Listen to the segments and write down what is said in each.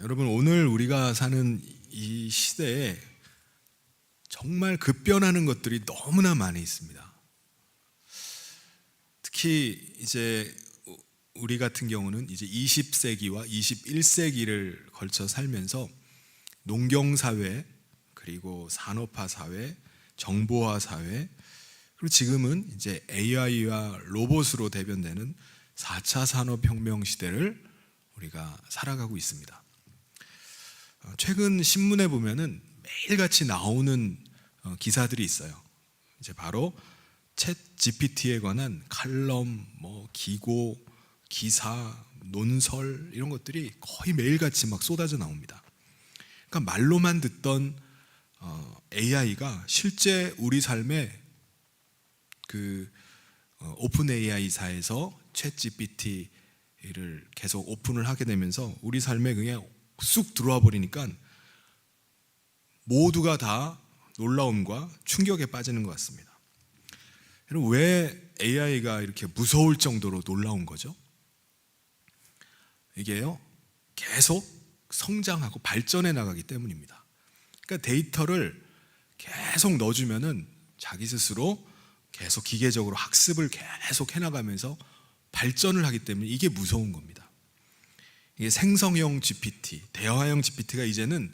여러분, 오늘 우리가 사는 이 시대에 정말 급변하는 것들이 너무나 많이 있습니다. 특히 이제 우리 같은 경우는 이제 20세기와 21세기를 걸쳐 살면서 농경사회, 그리고 산업화 사회, 정보화 사회, 그리고 지금은 이제 AI와 로봇으로 대변되는 4차 산업혁명 시대를 우리가 살아가고 있습니다. 최근 신문에 보면은 매일같이 나오는 기사들이 있어요. 이제 바로 챗 GPT에 관한 칼럼, 기고, 기사, 논설 이런 것들이 거의 매일같이 막 쏟아져 나옵니다. 그러니까 말로만 듣던 AI가 실제 우리 삶에 그 오픈 AI사에서 챗 GPT를 계속 오픈을 하게 되면서 우리 삶에 그냥 쑥 들어와 버리니까 모두가 다 놀라움과 충격에 빠지는 것 같습니다. 여러분, 왜 AI가 이렇게 무서울 정도로 놀라운 거죠? 이게요, 계속 성장하고 발전해 나가기 때문입니다. 그러니까 데이터를 계속 넣어주면은 자기 스스로 계속 기계적으로 학습을 계속 해나가면서 발전을 하기 때문에 이게 무서운 겁니다. 이게 생성형 GPT, 대화형 GPT가 이제는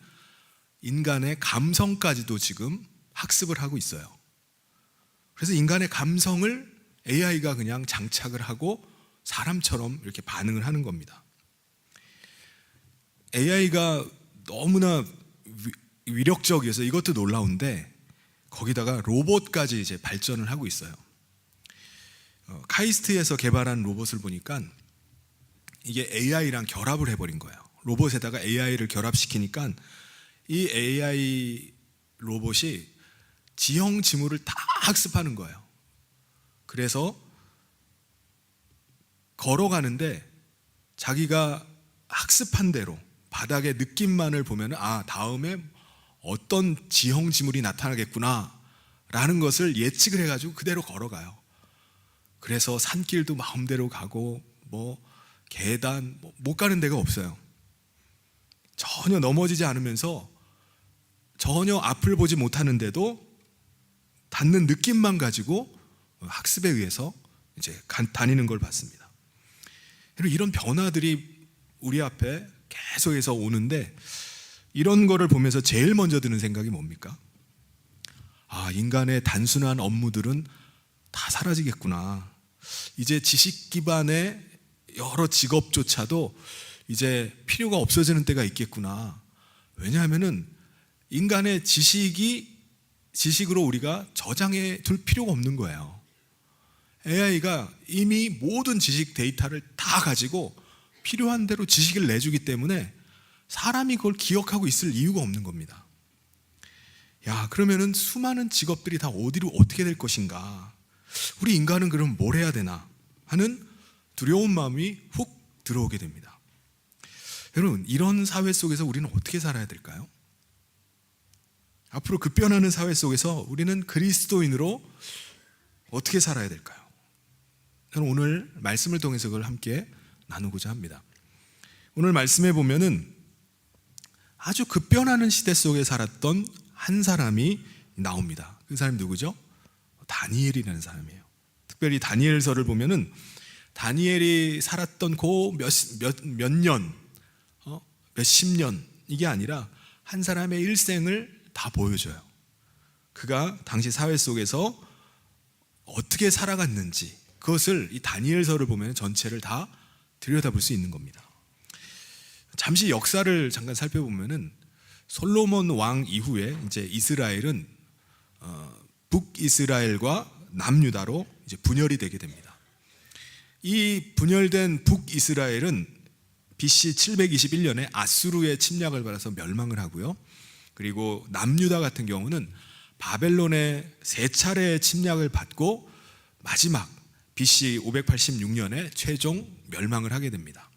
인간의 감성까지도 지금 학습을 하고 있어요. 그래서 인간의 감성을 AI가 그냥 장착을 하고 사람처럼 이렇게 반응을 하는 겁니다. AI가 너무나 위력적이어서 이것도 놀라운데 거기다가 로봇까지 이제 발전을 하고 있어요. 카이스트에서 개발한 로봇을 보니까 이게 AI랑 결합을 해버린 거예요. 로봇에다가 AI를 결합시키니까 이 AI 로봇이 지형 지물을 다 학습하는 거예요. 그래서 걸어가는데 자기가 학습한 대로 바닥의 느낌만을 보면 다음에 어떤 지형 지물이 나타나겠구나 라는 것을 예측을 해가지고 그대로 걸어가요. 그래서 산길도 마음대로 가고 계단 못 가는 데가 없어요. 전혀 넘어지지 않으면서 전혀 앞을 보지 못하는데도 닿는 느낌만 가지고 학습에 의해서 이제 다니는 걸 봤습니다. 그리고 이런 변화들이 우리 앞에 계속해서 오는데 이런 거를 보면서 제일 먼저 드는 생각이 뭡니까? 인간의 단순한 업무들은 다 사라지겠구나. 이제 지식 기반의 여러 직업조차도 이제 필요가 없어지는 때가 있겠구나. 왜냐하면은 인간의 지식으로 우리가 저장해 둘 필요가 없는 거예요. AI가 이미 모든 지식 데이터를 다 가지고 필요한 대로 지식을 내주기 때문에 사람이 그걸 기억하고 있을 이유가 없는 겁니다. 그러면은 수많은 직업들이 다 어디로 어떻게 될 것인가? 우리 인간은 그럼 뭘 해야 되나? 하는 두려운 마음이 훅 들어오게 됩니다. 여러분, 이런 사회 속에서 우리는 어떻게 살아야 될까요? 앞으로 급변하는 사회 속에서 우리는 그리스도인으로 어떻게 살아야 될까요? 저는 오늘 말씀을 통해서 그걸 함께 나누고자 합니다. 오늘 말씀에 보면은 아주 급변하는 시대 속에 살았던 한 사람이 나옵니다. 그 사람이 누구죠? 다니엘이라는 사람이에요. 특별히 다니엘서를 보면은 다니엘이 살았던 몇 년, 몇십 년, 이게 아니라 한 사람의 일생을 다 보여줘요. 그가 당시 사회 속에서 어떻게 살아갔는지 그것을 이 다니엘서를 보면 전체를 다 들여다볼 수 있는 겁니다. 잠시 역사를 잠깐 살펴보면은 솔로몬 왕 이후에 이제 이스라엘은 북이스라엘과 남유다로 이제 분열이 되게 됩니다. 이 분열된 북이스라엘은 BC 721년에 아수르의 침략을 받아서 멸망을 하고요. 그리고 남유다 같은 경우는 바벨론의 세 차례의 침략을 받고 마지막 BC 586년에 최종 멸망을 하게 됩니다.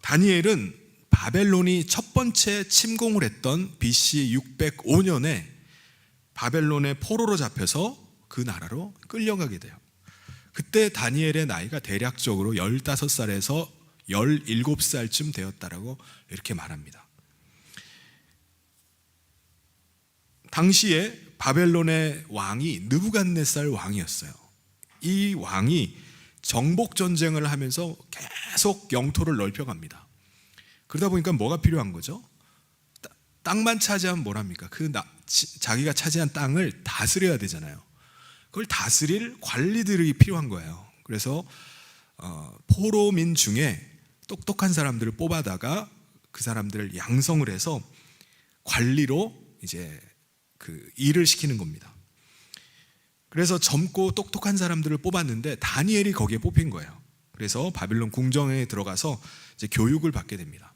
다니엘은 바벨론이 첫 번째 침공을 했던 BC 605년에 바벨론의 포로로 잡혀서 그 나라로 끌려가게 돼요. 그때 다니엘의 나이가 대략적으로 15살에서 17살쯤 되었다라고 이렇게 말합니다. 당시에 바벨론의 왕이 느부갓네살 왕이었어요. 이 왕이 정복 전쟁을 하면서 계속 영토를 넓혀갑니다. 그러다 보니까 뭐가 필요한 거죠? 땅만 차지하면 뭐랍니까? 자기가 차지한 땅을 다스려야 되잖아요. 그걸 다스릴 관리들이 필요한 거예요. 그래서 포로민 중에 똑똑한 사람들을 뽑아다가 그 사람들을 양성을 해서 관리로 이제 그 일을 시키는 겁니다. 그래서 젊고 똑똑한 사람들을 뽑았는데 다니엘이 거기에 뽑힌 거예요. 그래서 바빌론 궁정에 들어가서 이제 교육을 받게 됩니다.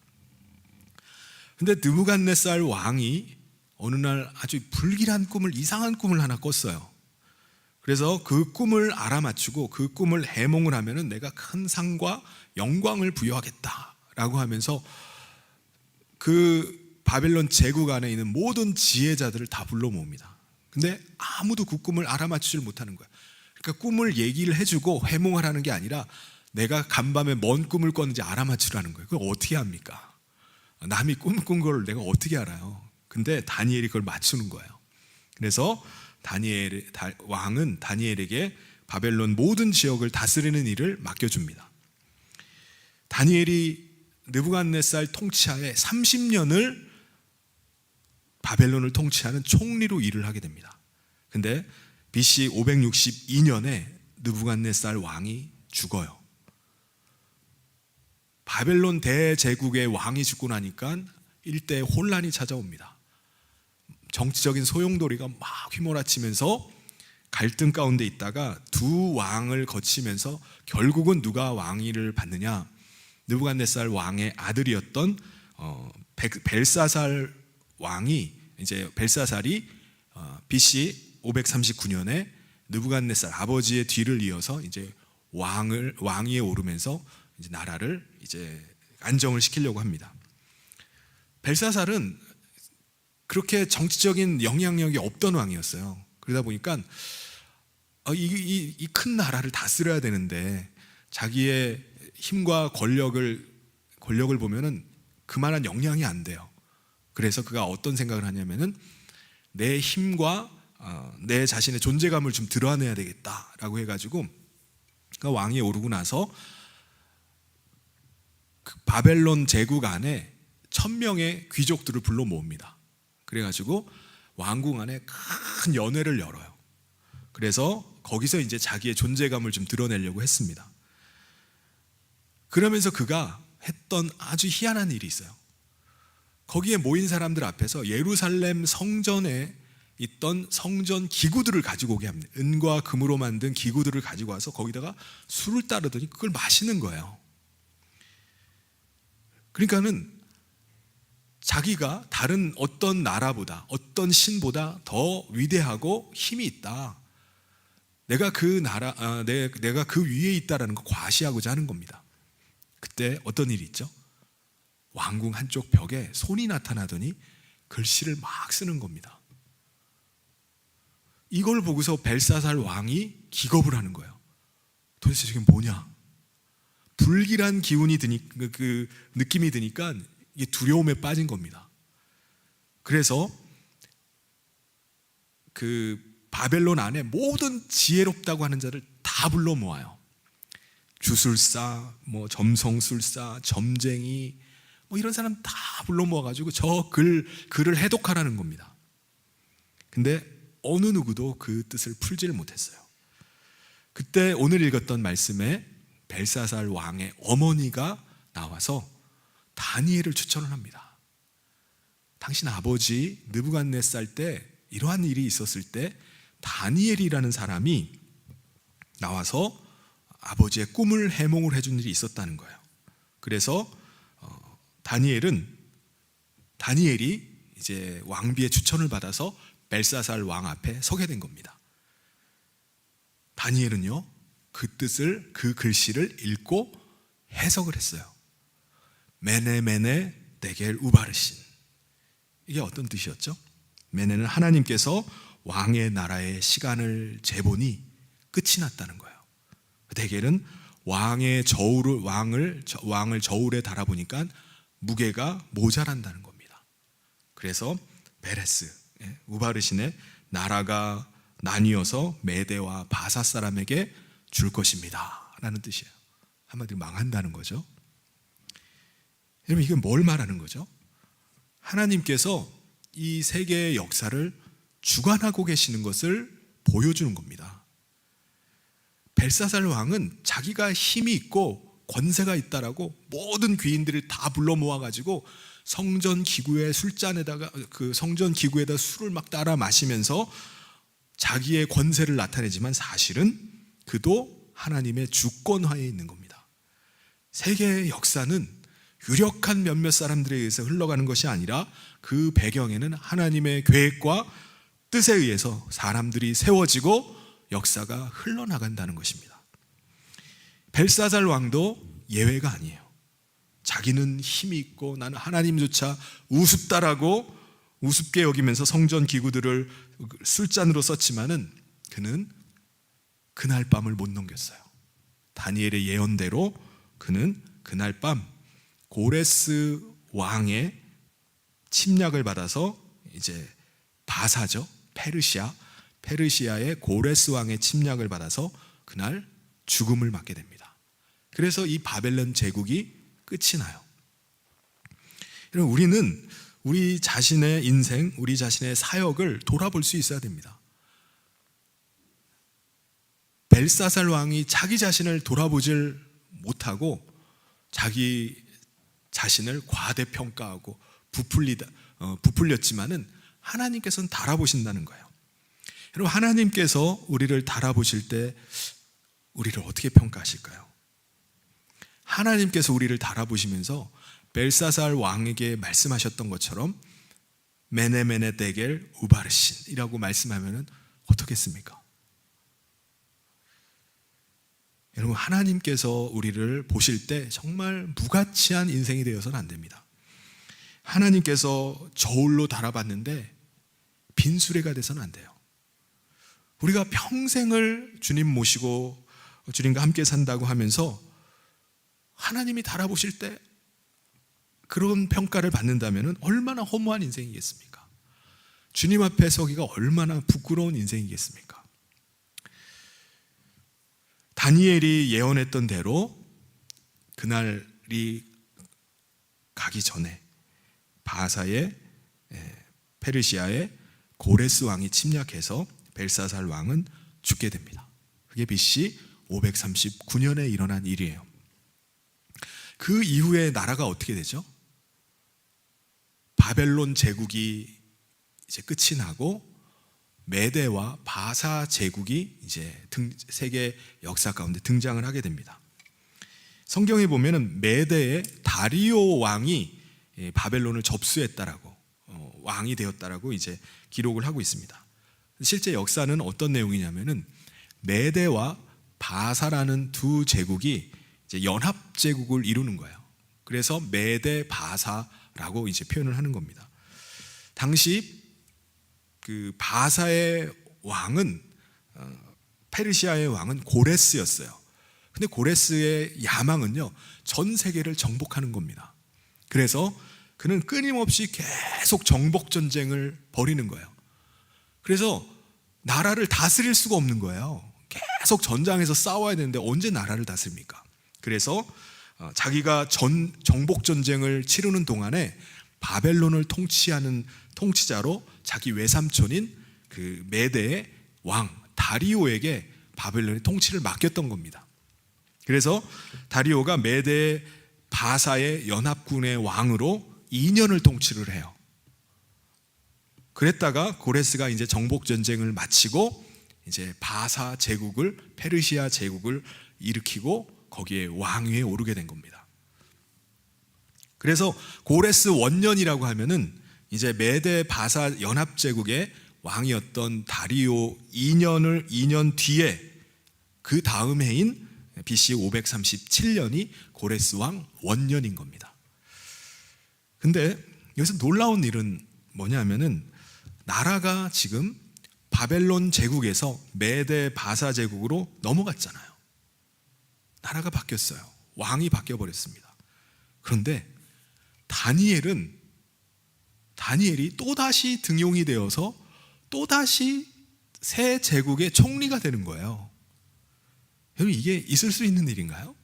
근데 느부갓네살 왕이 어느 날 아주 불길한 꿈을, 이상한 꿈을 하나 꿨어요. 그래서 그 꿈을 알아맞히고 그 꿈을 해몽을 하면은 내가 큰 상과 영광을 부여하겠다라고 하면서 그 바벨론 제국 안에 있는 모든 지혜자들을 다 불러 모읍니다. 근데 아무도 그 꿈을 알아맞히질 못하는 거야. 그러니까 꿈을 얘기를 해주고 해몽을 하는 게 아니라 내가 간밤에 뭔 꿈을 꿨는지 알아맞히라는 거예요. 그걸 어떻게 합니까? 남이 꿈 꾼 걸 내가 어떻게 알아요? 근데 다니엘이 그걸 맞추는 거예요. 그래서 왕은 다니엘에게 바벨론 모든 지역을 다스리는 일을 맡겨줍니다. 다니엘이 느부갓네살 통치하에 30년을 바벨론을 통치하는 총리로 일을 하게 됩니다. 근데 BC 562년에 느부갓네살 왕이 죽어요. 바벨론 대제국의 왕이 죽고 나니까 일대에 혼란이 찾아옵니다. 정치적인 소용돌이가 막 휘몰아치면서 갈등 가운데 있다가 두 왕을 거치면서 결국은 누가 왕위를 받느냐? 느부갓네살 왕의 아들이었던 벨사살 왕이, 이제 벨사살이 BC 539년에 느부갓네살 아버지의 뒤를 이어서 이제 왕위에 오르면서 이제 나라를 이제 안정을 시키려고 합니다. 벨사살은 그렇게 정치적인 영향력이 없던 왕이었어요. 그러다 보니까 이 큰 나라를 다스려야 되는데 자기의 힘과 권력을 보면은 그만한 영향이 안 돼요. 그래서 그가 어떤 생각을 하냐면은 내 힘과 내 자신의 존재감을 좀 드러내야 되겠다라고 해가지고 그가 왕위에 오르고 나서 그 바벨론 제국 안에 1000명의 귀족들을 불러 모읍니다. 그래가지고 왕궁 안에 큰 연회를 열어요. 그래서 거기서 이제 자기의 존재감을 좀 드러내려고 했습니다. 그러면서 그가 했던 아주 희한한 일이 있어요. 거기에 모인 사람들 앞에서 예루살렘 성전에 있던 성전 기구들을 가지고 오게 합니다. 은과 금으로 만든 기구들을 가지고 와서 거기다가 술을 따르더니 그걸 마시는 거예요. 그러니까는 자기가 다른 어떤 나라보다, 어떤 신보다 더 위대하고 힘이 있다. 내가 그 위에 있다라는 거 과시하고자 하는 겁니다. 그때 어떤 일이 있죠? 왕궁 한쪽 벽에 손이 나타나더니 글씨를 막 쓰는 겁니다. 이걸 보고서 벨사살 왕이 기겁을 하는 거예요. 도대체 저게 뭐냐? 불길한 기운이 그 느낌이 드니까 이게 두려움에 빠진 겁니다. 그래서 그 바벨론 안에 모든 지혜롭다고 하는 자를 다 불러 모아요. 주술사, 점성술사, 점쟁이, 이런 사람 다 불러 모아가지고 저 글을 해독하라는 겁니다. 근데 어느 누구도 그 뜻을 풀지를 못했어요. 그때 오늘 읽었던 말씀에 벨사살 왕의 어머니가 나와서 다니엘을 추천을 합니다. 당신 아버지 느부갓네살 때 이러한 일이 있었을 때 다니엘이라는 사람이 나와서 아버지의 꿈을 해몽을 해준 일이 있었다는 거예요. 그래서 다니엘이 이제 왕비의 추천을 받아서 벨사살 왕 앞에 서게 된 겁니다. 다니엘은요, 그 글씨를 읽고 해석을 했어요. 메네 데겔 우바르신. 이게 어떤 뜻이었죠? 메네는 하나님께서 왕의 나라의 시간을 재보니 끝이 났다는 거예요. 데겔은 왕의 왕을 저울에 달아보니까 무게가 모자란다는 겁니다. 그래서 베레스, 우바르신의 나라가 나뉘어서 메대와 바사 사람에게 줄 것입니다 라는 뜻이에요. 한마디로 망한다는 거죠. 여러분, 이게 뭘 말하는 거죠? 하나님께서 이 세계의 역사를 주관하고 계시는 것을 보여주는 겁니다. 벨사살 왕은 자기가 힘이 있고 권세가 있다라고 모든 귀인들을 다 불러 모아가지고 성전 기구에다 술을 막 따라 마시면서 자기의 권세를 나타내지만 사실은 그도 하나님의 주권하에 있는 겁니다. 세계의 역사는 유력한 몇몇 사람들에 의해서 흘러가는 것이 아니라 그 배경에는 하나님의 계획과 뜻에 의해서 사람들이 세워지고 역사가 흘러나간다는 것입니다. 벨사살 왕도 예외가 아니에요. 자기는 힘이 있고 나는 하나님조차 우습다라고 우습게 여기면서 성전 기구들을 술잔으로 썼지만은 그는 그날 밤을 못 넘겼어요. 다니엘의 예언대로 그는 그날 밤 고레스 왕의 침략을 받아서 이제 바사죠, 페르시아의 고레스 왕의 침략을 받아서 그날 죽음을 맞게 됩니다. 그래서 이 바벨론 제국이 끝이 나요. 여러분, 우리는 우리 자신의 인생, 우리 자신의 사역을 돌아볼 수 있어야 됩니다. 벨사살 왕이 자기 자신을 돌아보질 못하고 자기 자신을 과대평가하고 부풀렸지만은 하나님께서는 달아보신다는 거예요. 여러분, 하나님께서 우리를 달아보실 때 우리를 어떻게 평가하실까요? 하나님께서 우리를 달아보시면서 벨사살 왕에게 말씀하셨던 것처럼 메네메네 데겔 우바르신이라고 말씀하면 어떻겠습니까? 여러분, 하나님께서 우리를 보실 때 정말 무가치한 인생이 되어서는 안 됩니다. 하나님께서 저울로 달아봤는데 빈수레가 돼서는 안 돼요. 우리가 평생을 주님 모시고 주님과 함께 산다고 하면서 하나님이 달아보실 때 그런 평가를 받는다면 얼마나 허무한 인생이겠습니까? 주님 앞에 서기가 얼마나 부끄러운 인생이겠습니까? 다니엘이 예언했던 대로 그날이 가기 전에 바사의 페르시아의 고레스 왕이 침략해서 벨사살 왕은 죽게 됩니다. 그게 BC 539년에 일어난 일이에요. 그 이후에 나라가 어떻게 되죠? 바벨론 제국이 이제 끝이 나고 메대와 바사 제국이 이제 세계 역사 가운데 등장을 하게 됩니다. 성경에 보면은 메대의 다리오 왕이 바벨론을 접수했다라고 왕이 되었다라고 이제 기록을 하고 있습니다. 실제 역사는 어떤 내용이냐면은 메대와 바사라는 두 제국이 이제 연합 제국을 이루는 거예요. 그래서 메대 바사라고 이제 표현을 하는 겁니다. 당시 그 바사의 왕은 페르시아의 왕은 고레스였어요. 근데 고레스의 야망은요, 전 세계를 정복하는 겁니다. 그래서 그는 끊임없이 계속 정복 전쟁을 벌이는 거예요. 그래서 나라를 다스릴 수가 없는 거예요. 계속 전장에서 싸워야 되는데 언제 나라를 다스립니까? 그래서 자기가 정복 전쟁을 치르는 동안에 바벨론을 통치하는 통치자로 자기 외삼촌인 그 메대의 왕 다리오에게 바벨론의 통치를 맡겼던 겁니다. 그래서 다리오가 메대 바사의 연합군의 왕으로 2년을 통치를 해요. 그랬다가 고레스가 이제 정복 전쟁을 마치고 이제 바사 제국을, 페르시아 제국을 일으키고 거기에 왕위에 오르게 된 겁니다. 그래서 고레스 원년이라고 하면은 이제 메대 바사 연합 제국의 왕이었던 다리오 2년 뒤에 그 다음 해인 BC 537년이 고레스 왕 원년인 겁니다. 근데 여기서 놀라운 일은 뭐냐면은 나라가 지금 바벨론 제국에서 메대 바사 제국으로 넘어갔잖아요. 나라가 바뀌었어요. 왕이 바뀌어버렸습니다. 그런데 다니엘이 또다시 등용이 되어서 또다시 새 제국의 총리가 되는 거예요. 여러분, 이게 있을 수 있는 일인가요?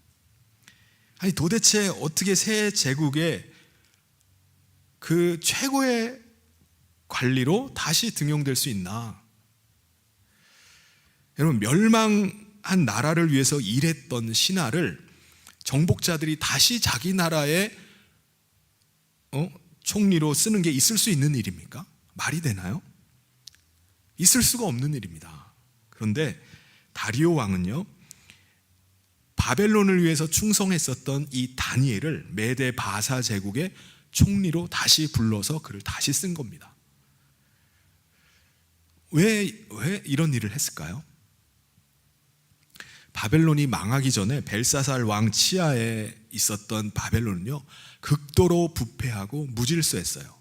아니, 도대체 어떻게 새 제국의 그 최고의 관리로 다시 등용될 수 있나? 여러분, 멸망한 나라를 위해서 일했던 신하를 정복자들이 다시 자기 나라의 총리로 쓰는 게 있을 수 있는 일입니까? 말이 되나요? 있을 수가 없는 일입니다. 그런데 다리오 왕은요, 바벨론을 위해서 충성했었던 이 다니엘을 메데 바사 제국의 총리로 다시 불러서 그를 다시 쓴 겁니다. 왜 이런 일을 했을까요? 바벨론이 망하기 전에 벨사살 왕 치하에 있었던 바벨론은요, 극도로 부패하고 무질서했어요.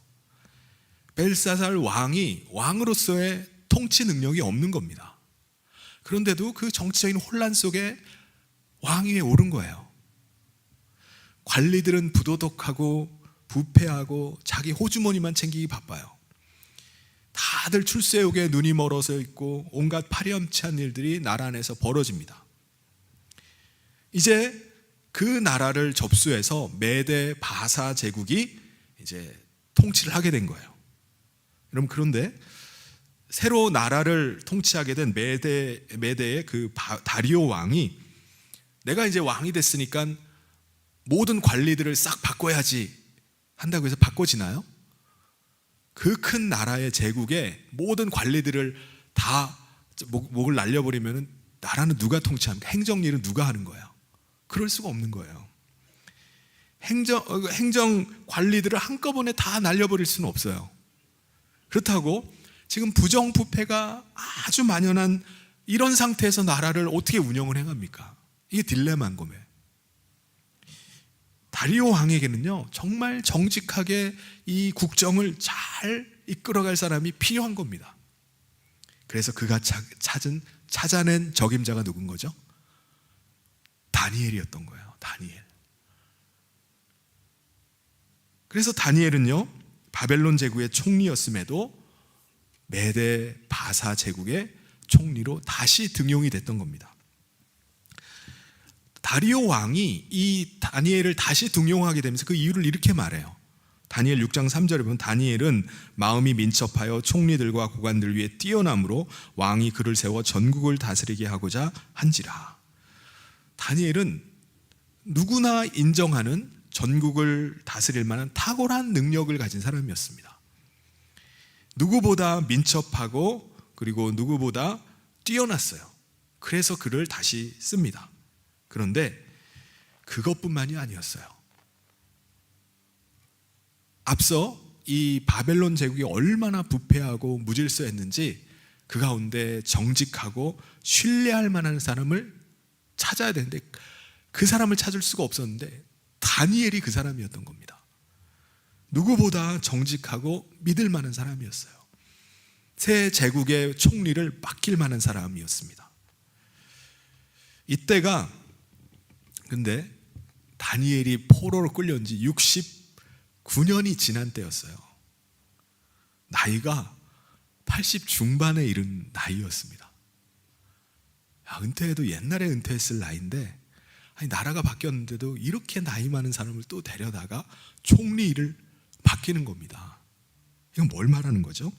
벨사살 왕이 왕으로서의 통치 능력이 없는 겁니다. 그런데도 그 정치적인 혼란 속에 왕위에 오른 거예요. 관리들은 부도덕하고 부패하고 자기 호주머니만 챙기기 바빠요. 다들 출세욕에 눈이 멀어서 있고 온갖 파렴치한 일들이 나라 안에서 벌어집니다. 이제 그 나라를 접수해서 메데 바사 제국이 이제 통치를 하게 된 거예요. 여러분, 그런데 새로 나라를 통치하게 된 메데의 그 다리오 왕이 내가 이제 왕이 됐으니까 모든 관리들을 싹 바꿔야지 한다고 해서 바꿔지나요? 그 큰 나라의 제국의 모든 관리들을 다 목을 날려버리면 나라는 누가 통치합니까? 행정일은 누가 하는 거예요? 그럴 수가 없는 거예요. 행정 관리들을 한꺼번에 다 날려버릴 수는 없어요. 그렇다고 지금 부정부패가 아주 만연한 이런 상태에서 나라를 어떻게 운영을 해갑니까? 이게 딜레마인 거예요. 다리오 왕에게는요, 정말 정직하게 이 국정을 잘 이끌어갈 사람이 필요한 겁니다. 그래서 그가 찾아낸 적임자가 누군 거죠? 다니엘이었던 거예요. 다니엘. 그래서 다니엘은요, 바벨론 제국의 총리였음에도 메데 바사 제국의 총리로 다시 등용이 됐던 겁니다. 다리오 왕이 이 다니엘을 다시 등용하게 되면서 그 이유를 이렇게 말해요. 다니엘 6장 3절에 보면 다니엘은 마음이 민첩하여 총리들과 고관들 위에 뛰어남으로 왕이 그를 세워 전국을 다스리게 하고자 한지라. 다니엘은 누구나 인정하는 전국을 다스릴 만한 탁월한 능력을 가진 사람이었습니다. 누구보다 민첩하고 그리고 누구보다 뛰어났어요. 그래서 그를 다시 씁니다. 그런데 그것뿐만이 아니었어요. 앞서 이 바벨론 제국이 얼마나 부패하고 무질서했는지 그 가운데 정직하고 신뢰할 만한 사람을 찾아야 되는데 그 사람을 찾을 수가 없었는데 다니엘이 그 사람이었던 겁니다. 누구보다 정직하고 믿을 만한 사람이었어요. 새 제국의 총리를 맡길 만한 사람이었습니다. 이때가 근데 다니엘이 포로로 끌려온 지 69년이 지난 때였어요. 나이가 80 중반에 이른 나이였습니다. 은퇴해도 옛날에 은퇴했을 나이인데 나라가 바뀌었는데도 이렇게 나이 많은 사람을 또 데려다가 총리 일을 맡기는 겁니다. 이건 뭘 말하는 거죠?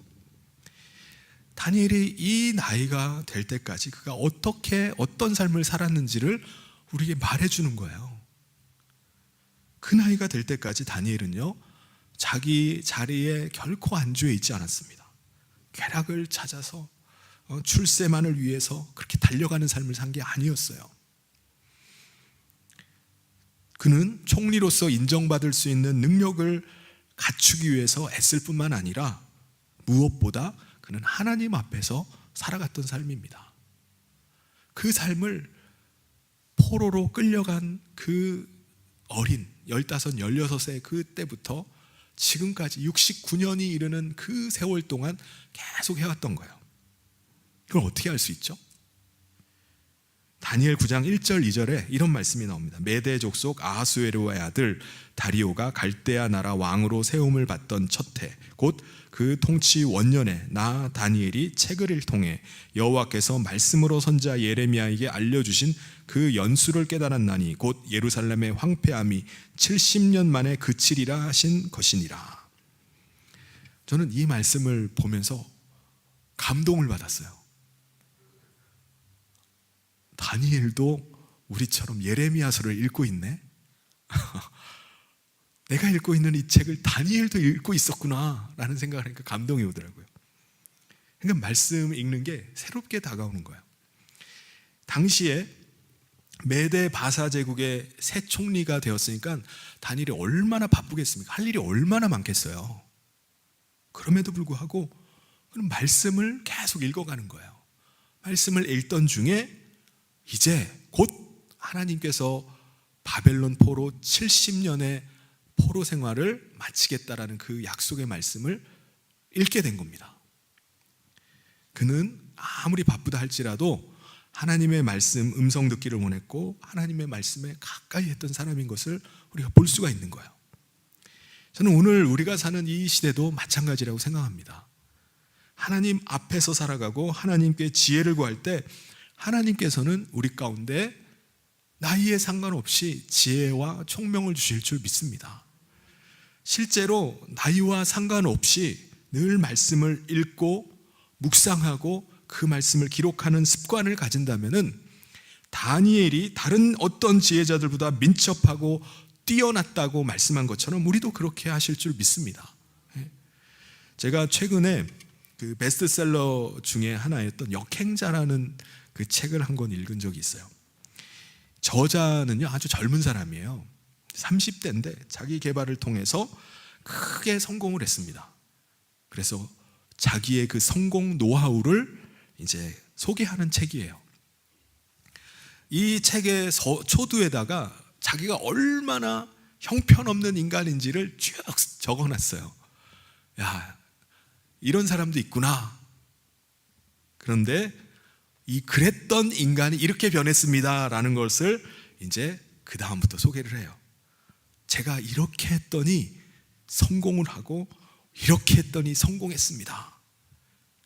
다니엘이 이 나이가 될 때까지 그가 어떤 삶을 살았는지를 우리에게 말해주는 거예요. 그 나이가 될 때까지 다니엘은요, 자기 자리에 결코 안주해 있지 않았습니다. 쾌락을 찾아서 출세만을 위해서 그렇게 달려가는 삶을 산 게 아니었어요. 그는 총리로서 인정받을 수 있는 능력을 갖추기 위해서 애쓸 뿐만 아니라 무엇보다 그는 하나님 앞에서 살아갔던 삶입니다. 그 삶을 포로로 끌려간 그 어린 15, 16세 그때부터 지금까지 69년이 이르는 그 세월 동안 계속 해왔던 거예요. 그걸 어떻게 알 수 있죠? 다니엘 9장 1절 2절에 이런 말씀이 나옵니다. 메대 족속 아하수에르의 아들 다리오가 갈대아 나라 왕으로 세움을 받던 첫 해 곧 그 통치 원년에 나 다니엘이 책을 통해 여호와께서 말씀으로 선지자 예레미야에게 알려주신 그 연수를 깨달았나니 곧 예루살렘의 황폐함이 70년 만에 그치리라 하신 것이니라. 저는 이 말씀을 보면서 감동을 받았어요. 다니엘도 우리처럼 예레미야서를 읽고 있네. 내가 읽고 있는 이 책을 다니엘도 읽고 있었구나 라는 생각을 하니까 감동이 오더라고요. 그러니까 말씀 읽는 게 새롭게 다가오는 거예요. 당시에 메대 바사 제국의 새 총리가 되었으니까 다니엘이 얼마나 바쁘겠습니까? 할 일이 얼마나 많겠어요. 그럼에도 불구하고 그런 말씀을 계속 읽어가는 거예요. 말씀을 읽던 중에 이제 곧 하나님께서 바벨론 포로 70년의 포로 생활을 마치겠다라는 그 약속의 말씀을 읽게 된 겁니다. 그는 아무리 바쁘다 할지라도 하나님의 말씀 음성 듣기를 원했고 하나님의 말씀에 가까이 했던 사람인 것을 우리가 볼 수가 있는 거예요. 저는 오늘 우리가 사는 이 시대도 마찬가지라고 생각합니다. 하나님 앞에서 살아가고 하나님께 지혜를 구할 때 하나님께서는 우리 가운데 나이에 상관없이 지혜와 총명을 주실 줄 믿습니다. 실제로 나이와 상관없이 늘 말씀을 읽고 묵상하고 그 말씀을 기록하는 습관을 가진다면은 다니엘이 다른 어떤 지혜자들보다 민첩하고 뛰어났다고 말씀한 것처럼 우리도 그렇게 하실 줄 믿습니다. 제가 최근에 그 베스트셀러 중에 하나였던 역행자라는 그 책을 한 권 읽은 적이 있어요. 저자는요 아주 젊은 사람이에요. 30대인데 자기 개발을 통해서 크게 성공을 했습니다. 그래서 자기의 그 성공 노하우를 이제 소개하는 책이에요. 이 책의 초두에다가 자기가 얼마나 형편없는 인간인지를 쭉 적어놨어요. 야, 이런 사람도 있구나. 그런데 이 그랬던 인간이 이렇게 변했습니다 라는 것을 이제 그 다음부터 소개를 해요. 제가 이렇게 했더니 성공을 하고 이렇게 했더니 성공했습니다.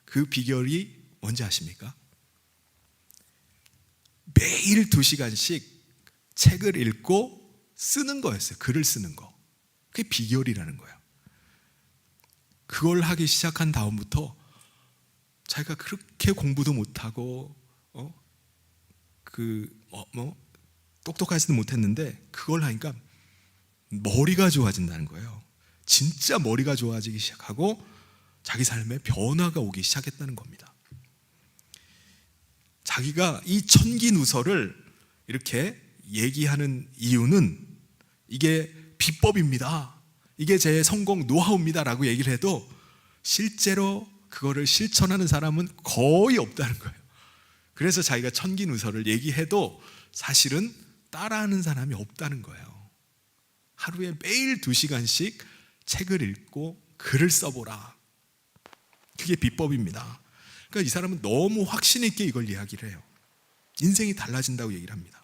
그 비결이 뭔지 아십니까? 매일 2시간씩 책을 읽고 쓰는 거였어요. 글을 쓰는 거. 그게 비결이라는 거예요. 그걸 하기 시작한 다음부터 자기가 그렇게 공부도 못하고 똑똑하지도 못했는데 그걸 하니까 머리가 좋아진다는 거예요. 진짜 머리가 좋아지기 시작하고 자기 삶에 변화가 오기 시작했다는 겁니다. 자기가 이 천기누설을 이렇게 얘기하는 이유는 이게 비법입니다. 이게 제 성공 노하우입니다 라고 얘기를 해도 실제로 그거를 실천하는 사람은 거의 없다는 거예요. 그래서 자기가 천기누설을 얘기해도 사실은 따라하는 사람이 없다는 거예요. 하루에 매일 2시간씩 책을 읽고 글을 써보라. 그게 비법입니다. 그러니까 이 사람은 너무 확신 있게 이걸 이야기를 해요. 인생이 달라진다고 얘기를 합니다.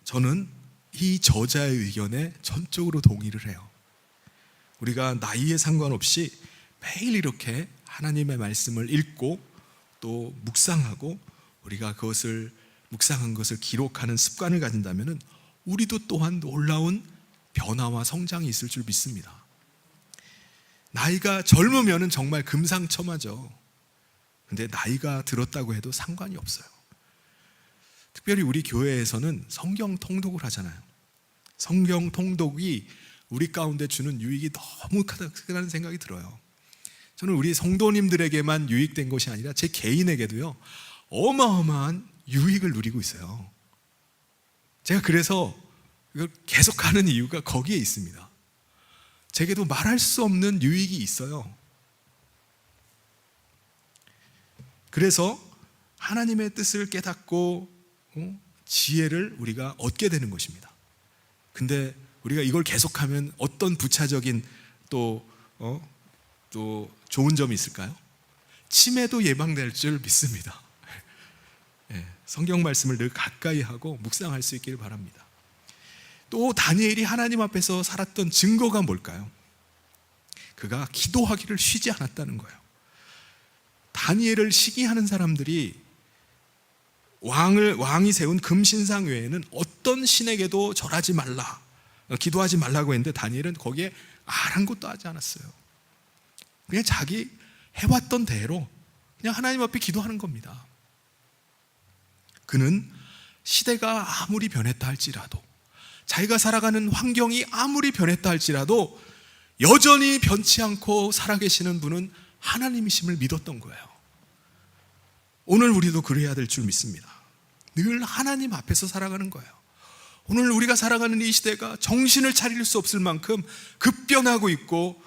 저는 이 저자의 의견에 전적으로 동의를 해요. 우리가 나이에 상관없이 매일 이렇게 하나님의 말씀을 읽고 또 묵상하고 우리가 그것을 묵상한 것을 기록하는 습관을 가진다면 우리도 또한 놀라운 변화와 성장이 있을 줄 믿습니다. 나이가 젊으면 정말 금상첨화죠. 근데 나이가 들었다고 해도 상관이 없어요. 특별히 우리 교회에서는 성경 통독을 하잖아요. 성경 통독이 우리 가운데 주는 유익이 너무 크다는 생각이 들어요. 저는 우리 성도님들에게만 유익된 것이 아니라 제 개인에게도요 어마어마한 유익을 누리고 있어요. 제가 그래서 이걸 계속하는 이유가 거기에 있습니다. 제게도 말할 수 없는 유익이 있어요. 그래서 하나님의 뜻을 깨닫고 지혜를 우리가 얻게 되는 것입니다. 근데 우리가 이걸 계속하면 어떤 부차적인 또 좋은 점이 있을까요? 치매도 예방될 줄 믿습니다. 성경 말씀을 늘 가까이 하고 묵상할 수 있기를 바랍니다. 또 다니엘이 하나님 앞에서 살았던 증거가 뭘까요? 그가 기도하기를 쉬지 않았다는 거예요. 다니엘을 시기하는 사람들이 왕이 세운 금신상 외에는 어떤 신에게도 절하지 말라, 기도하지 말라고 했는데 다니엘은 거기에 아랑곳도 하지 않았어요. 그냥 자기 해왔던 대로 그냥 하나님 앞에 기도하는 겁니다. 그는 시대가 아무리 변했다 할지라도, 자기가 살아가는 환경이 아무리 변했다 할지라도 여전히 변치 않고 살아계시는 분은 하나님이심을 믿었던 거예요. 오늘 우리도 그래야 될 줄 믿습니다. 늘 하나님 앞에서 살아가는 거예요. 오늘 우리가 살아가는 이 시대가 정신을 차릴 수 없을 만큼 급변하고 있고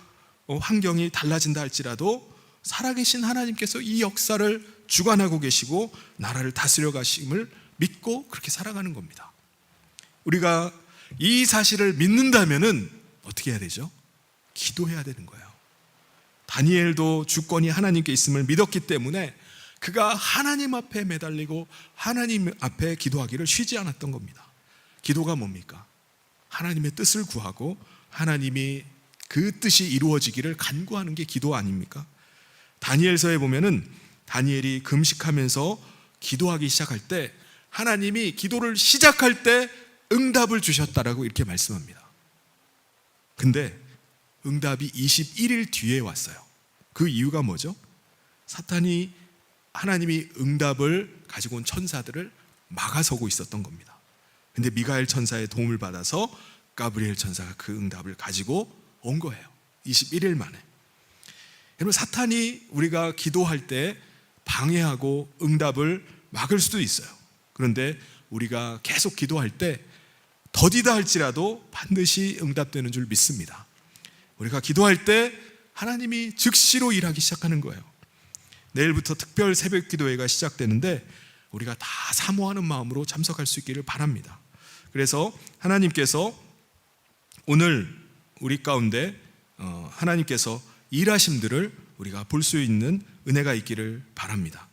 환경이 달라진다 할지라도 살아계신 하나님께서 이 역사를 주관하고 계시고 나라를 다스려 가심을 믿고 그렇게 살아가는 겁니다. 우리가 이 사실을 믿는다면은 어떻게 해야 되죠? 기도해야 되는 거예요. 다니엘도 주권이 하나님께 있음을 믿었기 때문에 그가 하나님 앞에 매달리고 하나님 앞에 기도하기를 쉬지 않았던 겁니다. 기도가 뭡니까? 하나님의 뜻을 구하고 하나님이 그 뜻이 이루어지기를 간구하는 게 기도 아닙니까? 다니엘서에 보면은 다니엘이 금식하면서 기도하기 시작할 때 하나님이 기도를 시작할 때 응답을 주셨다라고 이렇게 말씀합니다. 근데 응답이 21일 뒤에 왔어요. 그 이유가 뭐죠? 사탄이 하나님이 응답을 가지고 온 천사들을 막아서고 있었던 겁니다. 근데 미가엘 천사의 도움을 받아서 가브리엘 천사가 그 응답을 가지고 온 거예요. 21일 만에. 여러분, 사탄이 우리가 기도할 때 방해하고 응답을 막을 수도 있어요. 그런데 우리가 계속 기도할 때 더디다 할지라도 반드시 응답되는 줄 믿습니다. 우리가 기도할 때 하나님이 즉시로 일하기 시작하는 거예요. 내일부터 특별 새벽 기도회가 시작되는데 우리가 다 사모하는 마음으로 참석할 수 있기를 바랍니다. 그래서 하나님께서 오늘 우리 가운데 하나님께서 일하심들을 우리가 볼 수 있는 은혜가 있기를 바랍니다.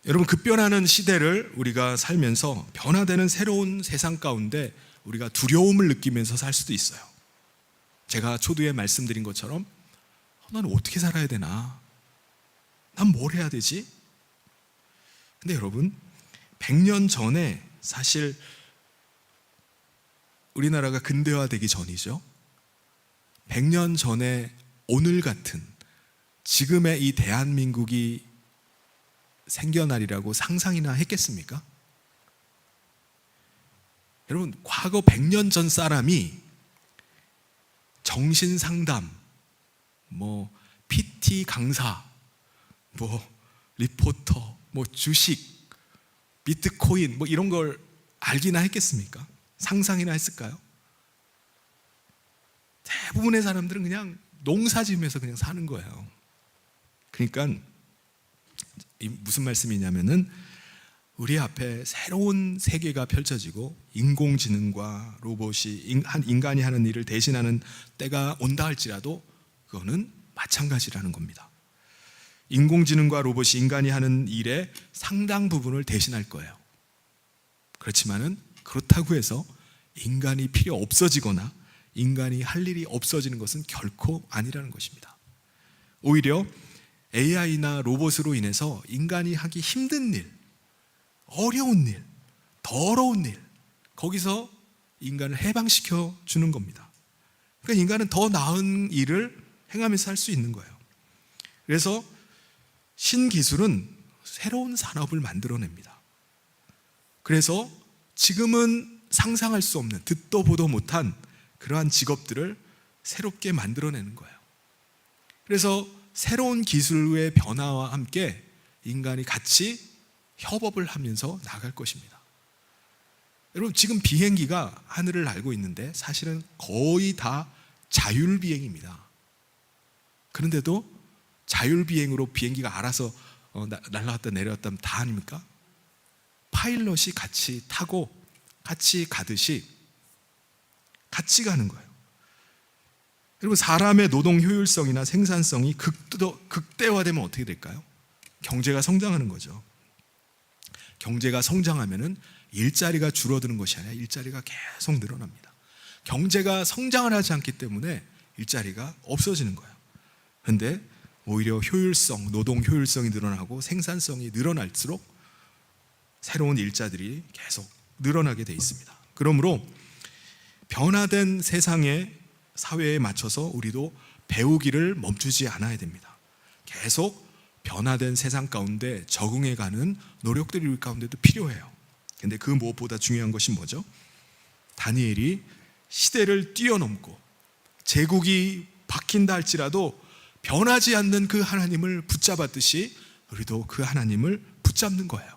여러분, 급변하는 시대를 우리가 살면서 변화되는 새로운 세상 가운데 우리가 두려움을 느끼면서 살 수도 있어요. 제가 초두에 말씀드린 것처럼 나는 어떻게 살아야 되나? 난 뭘 해야 되지? 근데 여러분, 100년 전에 사실 우리나라가 근대화되기 전이죠. 100년 전에 오늘 같은 지금의 이 대한민국이 생겨나리라고 상상이나 했겠습니까? 여러분, 과거 100년 전 사람이 정신상담, PT 강사, 리포터, 주식, 비트코인 이런 걸 알기나 했겠습니까? 상상이나 했을까요? 대부분의 사람들은 그냥 농사 지으면서 그냥 사는 거예요. 그러니까 무슨 말씀이냐면은 우리 앞에 새로운 세계가 펼쳐지고 인공지능과 로봇이 인간이 하는 일을 대신하는 때가 온다 할지라도 그거는 마찬가지라는 겁니다. 인공지능과 로봇이 인간이 하는 일의 상당 부분을 대신할 거예요. 그렇지만은 그렇다고 해서 인간이 필요 없어지거나 인간이 할 일이 없어지는 것은 결코 아니라는 것입니다. 오히려 AI나 로봇으로 인해서 인간이 하기 힘든 일, 어려운 일, 더러운 일, 거기서 인간을 해방시켜 주는 겁니다. 그러니까 인간은 더 나은 일을 행하면서 할 수 있는 거예요. 그래서 신기술은 새로운 산업을 만들어냅니다. 그래서 지금은 상상할 수 없는, 듣도 보도 못한 그러한 직업들을 새롭게 만들어내는 거예요. 그래서 새로운 기술의 변화와 함께 인간이 같이 협업을 하면서 나갈 것입니다. 여러분, 지금 비행기가 하늘을 날고 있는데 사실은 거의 다 자율비행입니다. 그런데도 자율비행으로 비행기가 알아서 날아갔다 내려왔다 하면 다 아닙니까? 파일럿이 같이 타고 같이 가듯이 같이 가는 거예요. 여러분, 사람의 노동 효율성이나 생산성이 극대화되면 어떻게 될까요? 경제가 성장하는 거죠. 경제가 성장하면은 일자리가 줄어드는 것이 아니라 일자리가 계속 늘어납니다. 경제가 성장을 하지 않기 때문에 일자리가 없어지는 거예요. 그런데 오히려 효율성, 노동 효율성이 늘어나고 생산성이 늘어날수록 새로운 일자들이 계속 늘어나게 돼 있습니다. 그러므로 변화된 세상의 사회에 맞춰서 우리도 배우기를 멈추지 않아야 됩니다. 계속 변화된 세상 가운데 적응해가는 노력들이 우리 가운데도 필요해요. 근데 그 무엇보다 중요한 것이 뭐죠? 다니엘이 시대를 뛰어넘고 제국이 바뀐다 할지라도 변하지 않는 그 하나님을 붙잡았듯이 우리도 그 하나님을 붙잡는 거예요.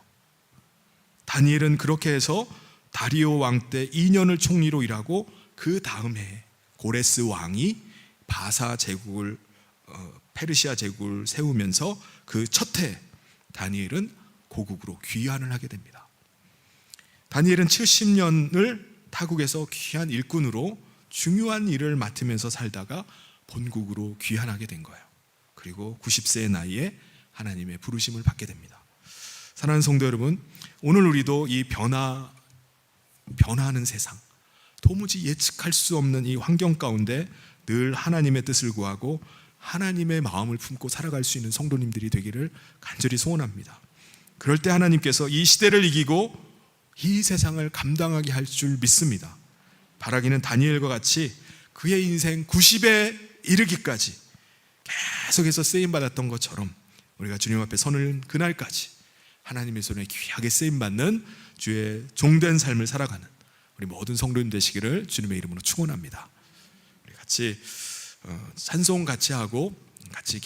다니엘은 그렇게 해서 다리오 왕 때 2년을 총리로 일하고 그 다음 해에 고레스 왕이 바사 제국을 페르시아 제국을 세우면서 그 첫 해 다니엘은 고국으로 귀환을 하게 됩니다. 다니엘은 70년을 타국에서 귀한 일꾼으로 중요한 일을 맡으면서 살다가 본국으로 귀환하게 된 거예요. 그리고 90세의 나이에 하나님의 부르심을 받게 됩니다. 사랑하는 성도 여러분, 오늘 우리도 이 변화하는 세상, 도무지 예측할 수 없는 이 환경 가운데 늘 하나님의 뜻을 구하고 하나님의 마음을 품고 살아갈 수 있는 성도님들이 되기를 간절히 소원합니다. 그럴 때 하나님께서 이 시대를 이기고 이 세상을 감당하게 할 줄 믿습니다. 바라기는 다니엘과 같이 그의 인생 90에 이르기까지 계속해서 쓰임받았던 것처럼 우리가 주님 앞에 서는 그날까지 하나님의 손에 귀하게 쓰임받는 주의 종된 삶을 살아가는 우리 모든 성도님 되시기를 주님의 이름으로 축원합니다. 우리 같이 찬송 같이 하고 같이